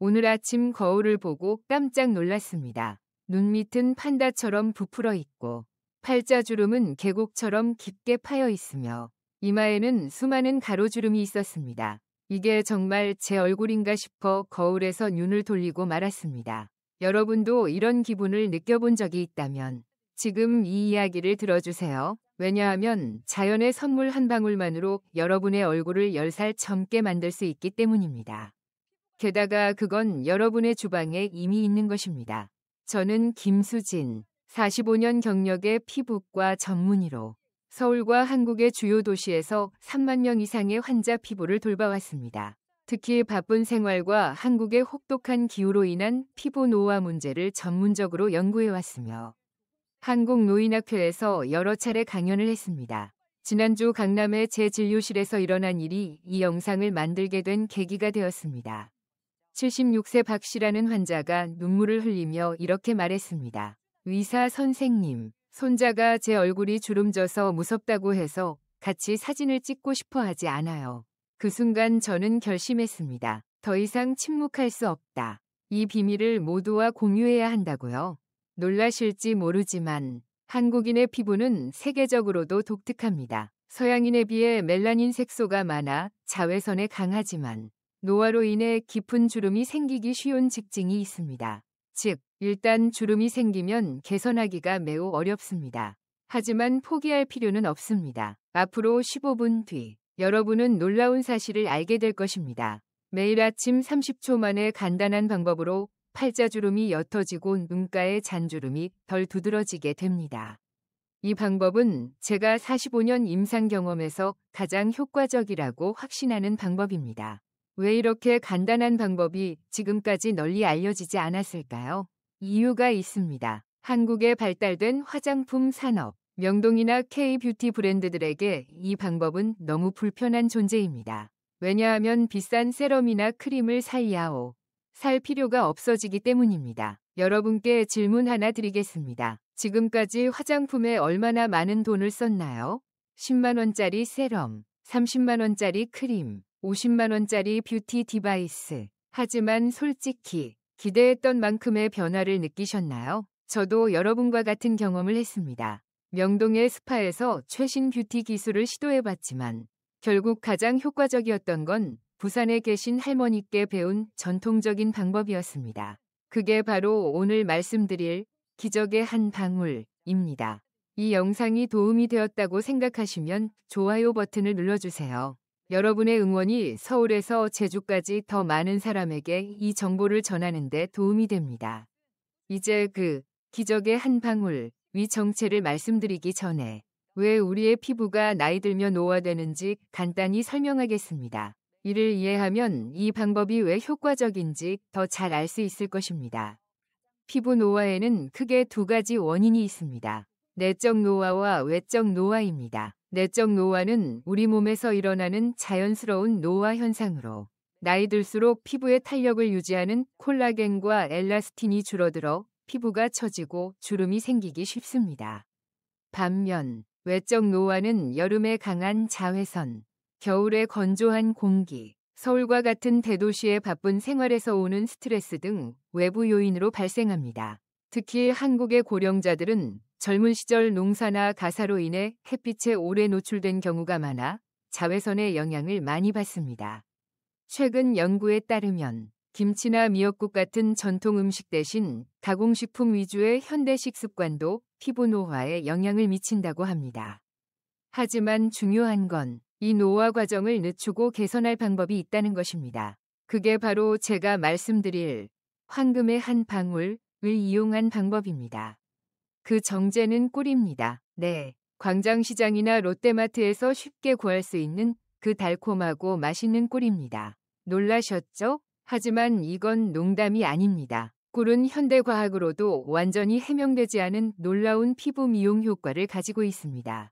오늘 아침 거울을 보고 깜짝 놀랐습니다. 눈 밑은 판다처럼 부풀어 있고 팔자주름은 계곡처럼 깊게 파여 있으며 이마에는 수많은 가로주름이 있었습니다. 이게 정말 제 얼굴인가 싶어 거울에서 눈을 돌리고 말았습니다. 여러분도 이런 기분을 느껴본 적이 있다면 지금 이 이야기를 들어주세요. 왜냐하면 자연의 선물 한 방울만으로 여러분의 얼굴을 10살 젊게 만들 수 있기 때문입니다. 게다가 그건 여러분의 주방에 이미 있는 것입니다. 저는 김수진, 45년 경력의 피부과 전문의로 서울과 한국의 주요 도시에서 3만 명 이상의 환자 피부를 돌봐왔습니다. 특히 바쁜 생활과 한국의 혹독한 기후로 인한 피부 노화 문제를 전문적으로 연구해왔으며 한국노인학회에서 여러 차례 강연을 했습니다. 지난주 강남의 제 진료실에서 일어난 일이 이 영상을 만들게 된 계기가 되었습니다. 76세 박 씨라는 환자가 눈물을 흘리며 이렇게 말했습니다. 의사 선생님, 손자가 제 얼굴이 주름져서 무섭다고 해서 같이 사진을 찍고 싶어 하지 않아요. 그 순간 저는 결심했습니다. 더 이상 침묵할 수 없다. 이 비밀을 모두와 공유해야 한다고요. 놀라실지 모르지만 한국인의 피부는 세계적으로도 독특합니다. 서양인에 비해 멜라닌 색소가 많아 자외선에 강하지만 노화로 인해 깊은 주름이 생기기 쉬운 직징이 있습니다. 즉, 일단 주름이 생기면 개선하기가 매우 어렵습니다. 하지만 포기할 필요는 없습니다. 앞으로 15분 뒤 여러분은 놀라운 사실을 알게 될 것입니다. 매일 아침 30초 만에 간단한 방법으로 팔자주름이 옅어지고 눈가의 잔주름이 덜 두드러지게 됩니다. 이 방법은 제가 45년 임상 경험에서 가장 효과적이라고 확신하는 방법입니다. 왜 이렇게 간단한 방법이 지금까지 널리 알려지지 않았을까요? 이유가 있습니다. 한국에 발달된 화장품 산업, 명동이나 K-뷰티 브랜드들에게 이 방법은 너무 불편한 존재입니다. 왜냐하면 비싼 세럼이나 크림을 살 필요가 없어지기 때문입니다. 여러분께 질문 하나 드리겠습니다. 지금까지 화장품에 얼마나 많은 돈을 썼나요? 10만 원짜리 세럼, 30만 원짜리 크림, 50만 원짜리 뷰티 디바이스. 하지만 솔직히 기대했던 만큼의 변화를 느끼셨나요? 저도 여러분과 같은 경험을 했습니다. 명동의 스파에서 최신 뷰티 기술을 시도해봤지만 결국 가장 효과적이었던 건 부산에 계신 할머니께 배운 전통적인 방법이었습니다. 그게 바로 오늘 말씀드릴 기적의 한 방울입니다. 이 영상이 도움이 되었다고 생각하시면 좋아요 버튼을 눌러주세요. 여러분의 응원이 서울에서 제주까지 더 많은 사람에게 이 정보를 전하는 데 도움이 됩니다. 이제 그 기적의 한 방울 위 정체를 말씀드리기 전에 왜 우리의 피부가 나이 들면 노화되는지 간단히 설명하겠습니다. 이를 이해하면 이 방법이 왜 효과적인지 더 잘 알 수 있을 것입니다. 피부 노화에는 크게 두 가지 원인이 있습니다. 내적 노화와 외적 노화입니다. 내적 노화는 우리 몸에서 일어나는 자연스러운 노화 현상으로 나이 들수록 피부의 탄력을 유지하는 콜라겐과 엘라스틴이 줄어들어 피부가 처지고 주름이 생기기 쉽습니다. 반면 외적 노화는 여름에 강한 자외선, 겨울에 건조한 공기, 서울과 같은 대도시의 바쁜 생활에서 오는 스트레스 등 외부 요인으로 발생합니다. 특히 한국의 고령자들은 젊은 시절 농사나 가사로 인해 햇빛에 오래 노출된 경우가 많아 자외선의 영향을 많이 받습니다. 최근 연구에 따르면 김치나 미역국 같은 전통 음식 대신 가공식품 위주의 현대식 습관도 피부 노화에 영향을 미친다고 합니다. 하지만 중요한 건 이 노화 과정을 늦추고 개선할 방법이 있다는 것입니다. 그게 바로 제가 말씀드릴 황금의 한 방울을 이용한 방법입니다. 그 정제는 꿀입니다. 네, 광장시장이나 롯데마트에서 쉽게 구할 수 있는 그 달콤하고 맛있는 꿀입니다. 놀라셨죠? 하지만 이건 농담이 아닙니다. 꿀은 현대과학으로도 완전히 해명되지 않은 놀라운 피부 미용 효과를 가지고 있습니다.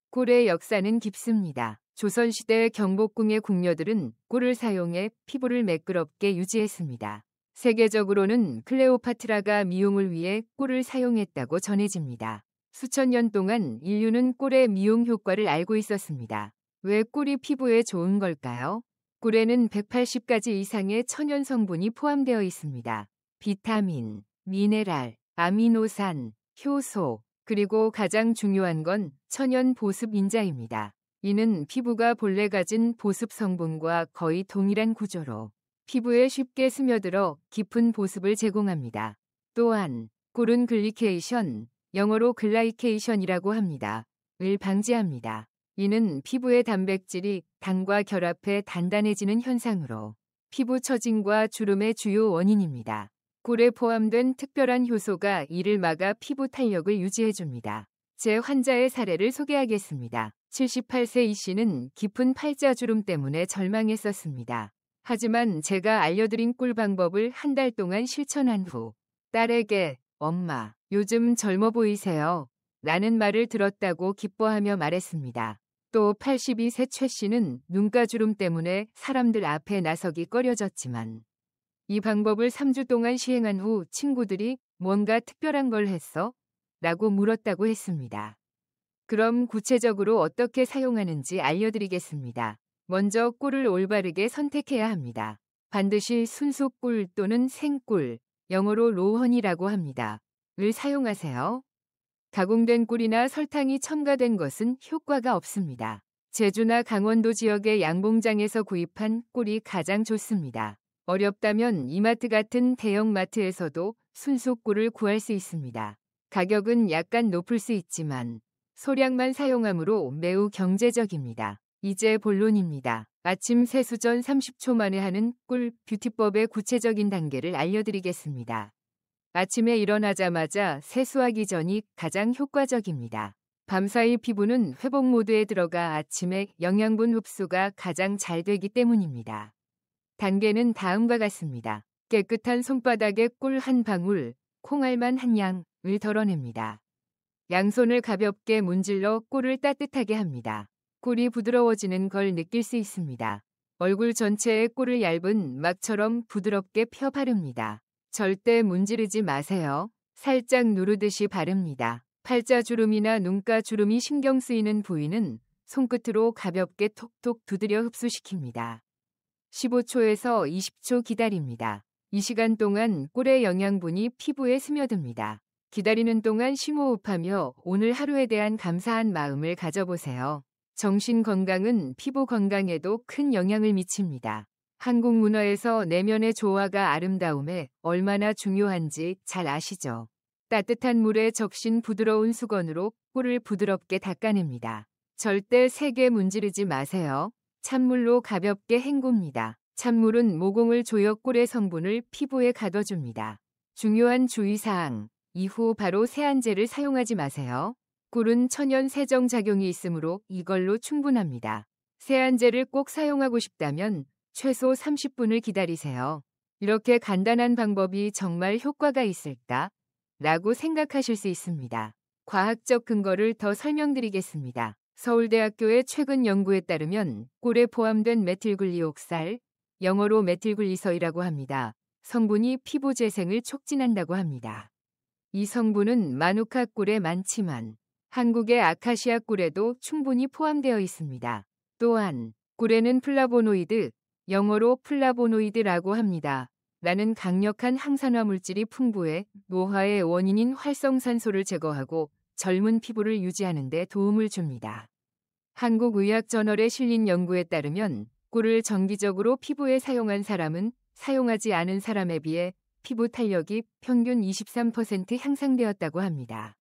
꿀의 역사는 깊습니다. 조선시대 경복궁의 궁녀들은 꿀을 사용해 피부를 매끄럽게 유지했습니다. 세계적으로는 클레오파트라가 미용을 위해 꿀을 사용했다고 전해집니다. 수천 년 동안 인류는 꿀의 미용 효과를 알고 있었습니다. 왜 꿀이 피부에 좋은 걸까요? 꿀에는 180가지 이상의 천연 성분이 포함되어 있습니다. 비타민, 미네랄, 아미노산, 효소, 그리고 가장 중요한 건 천연 보습 인자입니다. 이는 피부가 본래 가진 보습 성분과 거의 동일한 구조로 피부에 쉽게 스며들어 깊은 보습을 제공합니다. 또한 꿀은 글리케이션, 영어로 글라이케이션이라고 합니다. 을 방지합니다. 이는 피부의 단백질이 당과 결합해 단단해지는 현상으로 피부 처짐과 주름의 주요 원인입니다. 꿀에 포함된 특별한 효소가 이를 막아 피부 탄력을 유지해줍니다. 제 환자의 사례를 소개하겠습니다. 78세 이 씨는 깊은 팔자주름 때문에 절망했었습니다. 하지만 제가 알려드린 꿀 방법을 한 달 동안 실천한 후 딸에게 "엄마, 요즘 젊어 보이세요. 라는 말을 들었다고 기뻐하며 말했습니다. 또 82세 최 씨는 눈가주름 때문에 사람들 앞에 나서기 꺼려졌지만 이 방법을 3주 동안 시행한 후 친구들이 "뭔가 특별한 걸 했어?" 라고 물었다고 했습니다. 그럼 구체적으로 어떻게 사용하는지 알려드리겠습니다. 먼저 꿀을 올바르게 선택해야 합니다. 반드시 순수 꿀 또는 생꿀, 영어로 로헌이라고 합니다. 을 사용하세요. 가공된 꿀이나 설탕이 첨가된 것은 효과가 없습니다. 제주나 강원도 지역의 양봉장에서 구입한 꿀이 가장 좋습니다. 어렵다면 이마트 같은 대형마트에서도 순수 꿀을 구할 수 있습니다. 가격은 약간 높을 수 있지만 소량만 사용하므로 매우 경제적입니다. 이제 본론입니다. 아침 세수 전 30초 만에 하는 꿀 뷰티법의 구체적인 단계를 알려드리겠습니다. 아침에 일어나자마자 세수하기 전이 가장 효과적입니다. 밤사이 피부는 회복 모드에 들어가 아침에 영양분 흡수가 가장 잘 되기 때문입니다. 단계는 다음과 같습니다. 깨끗한 손바닥에 꿀 한 방울, 콩알만 한 양을 덜어냅니다. 양손을 가볍게 문질러 꿀을 따뜻하게 합니다. 꿀이 부드러워지는 걸 느낄 수 있습니다. 얼굴 전체에 꿀을 얇은 막처럼 부드럽게 펴 바릅니다. 절대 문지르지 마세요. 살짝 누르듯이 바릅니다. 팔자주름이나 눈가주름이 신경 쓰이는 부위는 손끝으로 가볍게 톡톡 두드려 흡수시킵니다. 15초에서 20초 기다립니다. 이 시간 동안 꿀의 영양분이 피부에 스며듭니다. 기다리는 동안 심호흡하며 오늘 하루에 대한 감사한 마음을 가져보세요. 정신 건강은 피부 건강에도 큰 영향을 미칩니다. 한국 문화에서 내면의 조화가 아름다움에 얼마나 중요한지 잘 아시죠? 따뜻한 물에 적신 부드러운 수건으로 꿀을 부드럽게 닦아냅니다. 절대 세게 문지르지 마세요. 찬물로 가볍게 헹굽니다. 찬물은 모공을 조여 꿀의 성분을 피부에 가둬줍니다. 중요한 주의사항, 이후 바로 세안제를 사용하지 마세요. 꿀은 천연 세정 작용이 있으므로 이걸로 충분합니다. 세안제를 꼭 사용하고 싶다면 최소 30분을 기다리세요. 이렇게 간단한 방법이 정말 효과가 있을까? 라고 생각하실 수 있습니다. 과학적 근거를 더 설명드리겠습니다. 서울대학교의 최근 연구에 따르면 꿀에 포함된 메틸글리옥살, 영어로 메틸글리서이라고 합니다. 성분이 피부 재생을 촉진한다고 합니다. 이 성분은 마누카 꿀에 많지만 한국의 아카시아 꿀에도 충분히 포함되어 있습니다. 또한 꿀에는 플라보노이드, 영어로 플라보노이드라고 합니다. 라는 강력한 항산화 물질이 풍부해 노화의 원인인 활성산소를 제거하고 젊은 피부를 유지하는 데 도움을 줍니다. 한국의학저널에 실린 연구에 따르면 꿀을 정기적으로 피부에 사용한 사람은 사용하지 않은 사람에 비해 피부 탄력이 평균 23% 향상되었다고 합니다.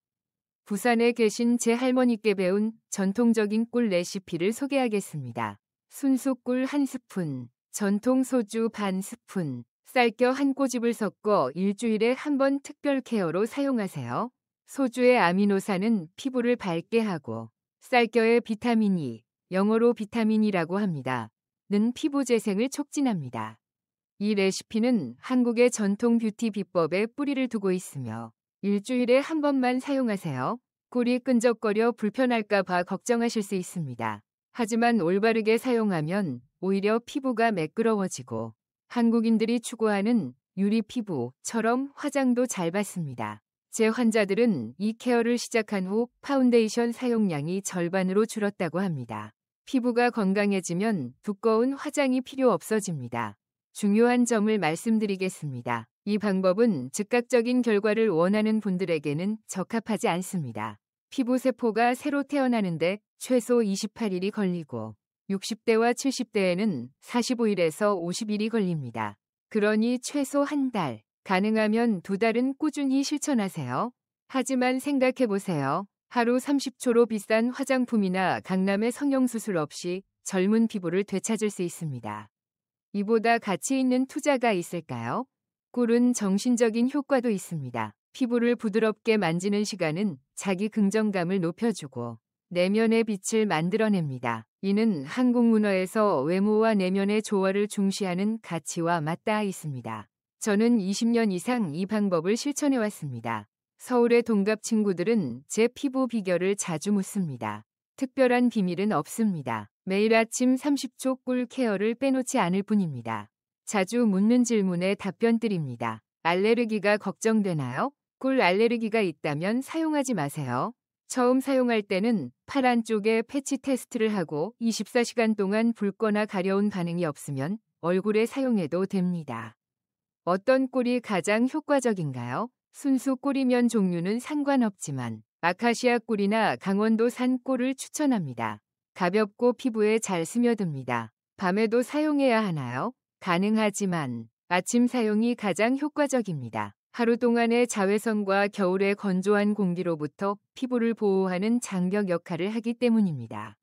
부산에 계신 제 할머니께 배운 전통적인 꿀 레시피를 소개하겠습니다. 순수 꿀 1스푼, 전통 소주 반 스푼, 쌀겨 한 꼬집을 섞어 일주일에 한 번 특별 케어로 사용하세요. 소주의 아미노산은 피부를 밝게 하고 쌀겨의 비타민 E, 영어로 비타민이라고 합니다. 는 피부 재생을 촉진합니다. 이 레시피는 한국의 전통 뷰티 비법에 뿌리를 두고 있으며 일주일에 한 번만 사용하세요. 꿀이 끈적거려 불편할까 봐 걱정하실 수 있습니다. 하지만 올바르게 사용하면 오히려 피부가 매끄러워지고 한국인들이 추구하는 유리 피부처럼 화장도 잘 받습니다. 제 환자들은 이 케어를 시작한 후 파운데이션 사용량이 절반으로 줄었다고 합니다. 피부가 건강해지면 두꺼운 화장이 필요 없어집니다. 중요한 점을 말씀드리겠습니다. 이 방법은 즉각적인 결과를 원하는 분들에게는 적합하지 않습니다. 피부세포가 새로 태어나는데 최소 28일이 걸리고 60대와 70대에는 45일에서 50일이 걸립니다. 그러니 최소 한 달, 가능하면 2달은 꾸준히 실천하세요. 하지만 생각해보세요. 하루 30초로 비싼 화장품이나 강남의 성형수술 없이 젊은 피부를 되찾을 수 있습니다. 이보다 가치 있는 투자가 있을까요? 꿀은 정신적인 효과도 있습니다. 피부를 부드럽게 만지는 시간은 자기 긍정감을 높여주고 내면의 빛을 만들어냅니다. 이는 한국 문화에서 외모와 내면의 조화를 중시하는 가치와 맞닿아 있습니다. 저는 20년 이상 이 방법을 실천해왔습니다. 서울의 동갑 친구들은 제 피부 비결을 자주 묻습니다. 특별한 비밀은 없습니다. 매일 아침 30초 꿀 케어를 빼놓지 않을 뿐입니다. 자주 묻는 질문에 답변 드립니다. 알레르기가 걱정되나요? 꿀 알레르기가 있다면 사용하지 마세요. 처음 사용할 때는 팔 안쪽에 패치 테스트를 하고 24시간 동안 붉거나 가려운 반응이 없으면 얼굴에 사용해도 됩니다. 어떤 꿀이 가장 효과적인가요? 순수 꿀이면 종류는 상관없지만 아카시아 꿀이나 강원도산 꿀을 추천합니다. 가볍고 피부에 잘 스며듭니다. 밤에도 사용해야 하나요? 가능하지만 아침 사용이 가장 효과적입니다. 하루 동안의 자외선과 겨울의 건조한 공기로부터 피부를 보호하는 장벽 역할을 하기 때문입니다.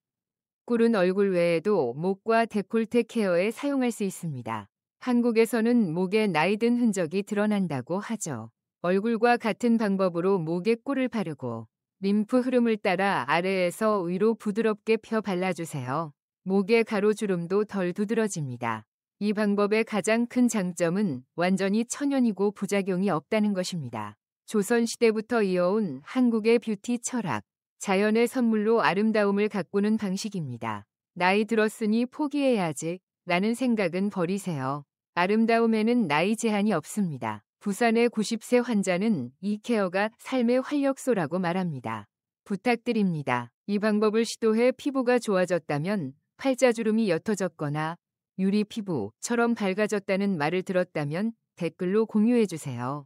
꿀은 얼굴 외에도 목과 데콜테 케어에 사용할 수 있습니다. 한국에서는 목에 나이 든 흔적이 드러난다고 하죠. 얼굴과 같은 방법으로 목에 꿀을 바르고 림프 흐름을 따라 아래에서 위로 부드럽게 펴 발라주세요. 목의 가로주름도 덜 두드러집니다. 이 방법의 가장 큰 장점은 완전히 천연이고 부작용이 없다는 것입니다. 조선시대부터 이어온 한국의 뷰티 철학, 자연의 선물로 아름다움을 가꾸는 방식입니다. 나이 들었으니 포기해야지 라는 생각은 버리세요. 아름다움에는 나이 제한이 없습니다. 부산의 90세 환자는 이 케어가 삶의 활력소라고 말합니다. 부탁드립니다. 이 방법을 시도해 피부가 좋아졌다면, 팔자주름이 옅어졌거나 유리 피부처럼 밝아졌다는 말을 들었다면 댓글로 공유해주세요.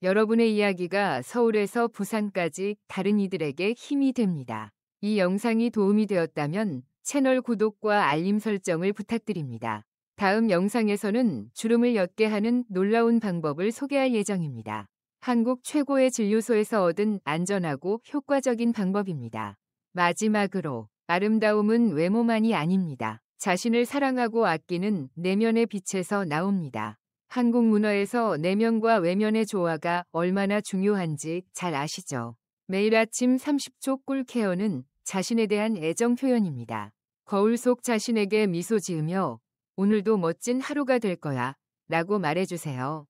여러분의 이야기가 서울에서 부산까지 다른 이들에게 힘이 됩니다. 이 영상이 도움이 되었다면 채널 구독과 알림 설정을 부탁드립니다. 다음 영상에서는 주름을 옅게 하는 놀라운 방법을 소개할 예정입니다. 한국 최고의 진료소에서 얻은 안전하고 효과적인 방법입니다. 마지막으로 아름다움은 외모만이 아닙니다. 자신을 사랑하고 아끼는 내면의 빛에서 나옵니다. 한국 문화에서 내면과 외면의 조화가 얼마나 중요한지 잘 아시죠? 매일 아침 30초 꿀 케어는 자신에 대한 애정 표현입니다. 거울 속 자신에게 미소 지으며 오늘도 멋진 하루가 될 거야 라고 말해주세요.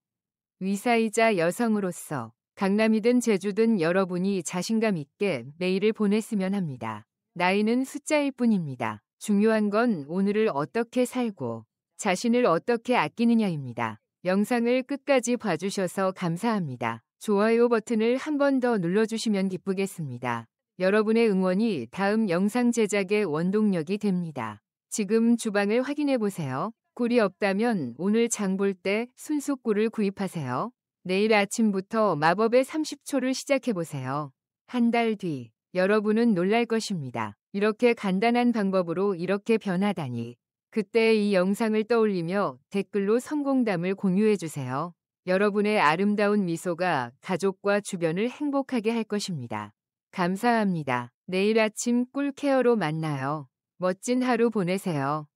의사이자 여성으로서 강남이든 제주든 여러분이 자신감 있게 매일을 보냈으면 합니다. 나이는 숫자일 뿐입니다. 중요한 건 오늘을 어떻게 살고 자신을 어떻게 아끼느냐입니다. 영상을 끝까지 봐주셔서 감사합니다. 좋아요 버튼을 한 번 더 눌러주시면 기쁘겠습니다. 여러분의 응원이 다음 영상 제작의 원동력이 됩니다. 지금 주방을 확인해 보세요. 꿀이 없다면 오늘 장 볼 때 순수 꿀을 구입하세요. 내일 아침부터 마법의 30초를 시작해 보세요. 한 달 뒤 여러분은 놀랄 것입니다. 이렇게 간단한 방법으로 이렇게 변하다니. 그때 이 영상을 떠올리며 댓글로 성공담을 공유해 주세요. 여러분의 아름다운 미소가 가족과 주변을 행복하게 할 것입니다. 감사합니다. 내일 아침 꿀 케어로 만나요. 멋진 하루 보내세요.